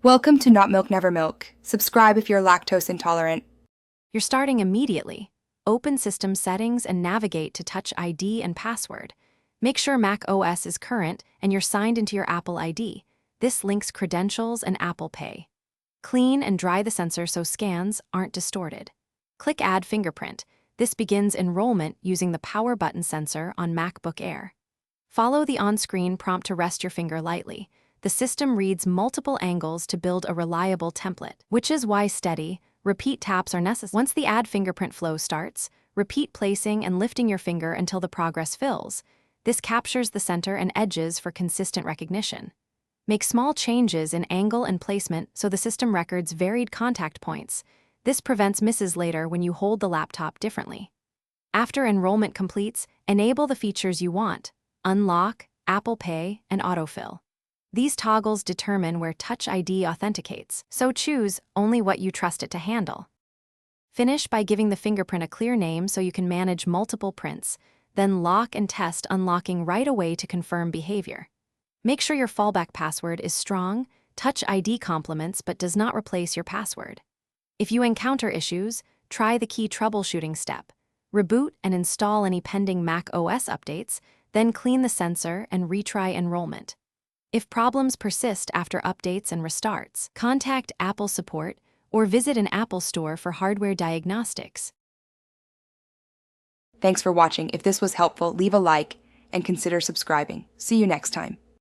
Welcome to Not Milk Never Milk. Subscribe if you're lactose intolerant. You're starting immediately. Open System Settings and navigate to Touch ID and Password. Make sure Mac OS is current and you're signed into your Apple ID. This links credentials and Apple Pay. Clean and dry the sensor so scans aren't distorted. Click Add Fingerprint. This begins enrollment using the power button sensor on Macbook Air. Follow the on-screen prompt to rest your finger lightly. The system reads multiple angles to build a reliable template, which is why steady, repeat taps are necessary. Once the Add Fingerprint flow starts, repeat placing and lifting your finger until the progress fills. This captures the center and edges for consistent recognition. Make small changes in angle and placement so the system records varied contact points. This prevents misses later when you hold the laptop differently. After enrollment completes, enable the features you want: Unlock, Apple Pay, and Autofill. These toggles determine where Touch ID authenticates, so choose only what you trust it to handle. Finish by giving the fingerprint a clear name so you can manage multiple prints, then lock and test unlocking right away to confirm behavior. Make sure your fallback password is strong. Touch ID complements but does not replace your password. If you encounter issues, try the key troubleshooting step. Reboot and install any pending Mac OS updates, then clean the sensor and retry enrollment. If problems persist after updates and restarts, contact Apple support or visit an Apple store for hardware diagnostics. Thanks for watching. If this was helpful, leave a like and consider subscribing. See you next time.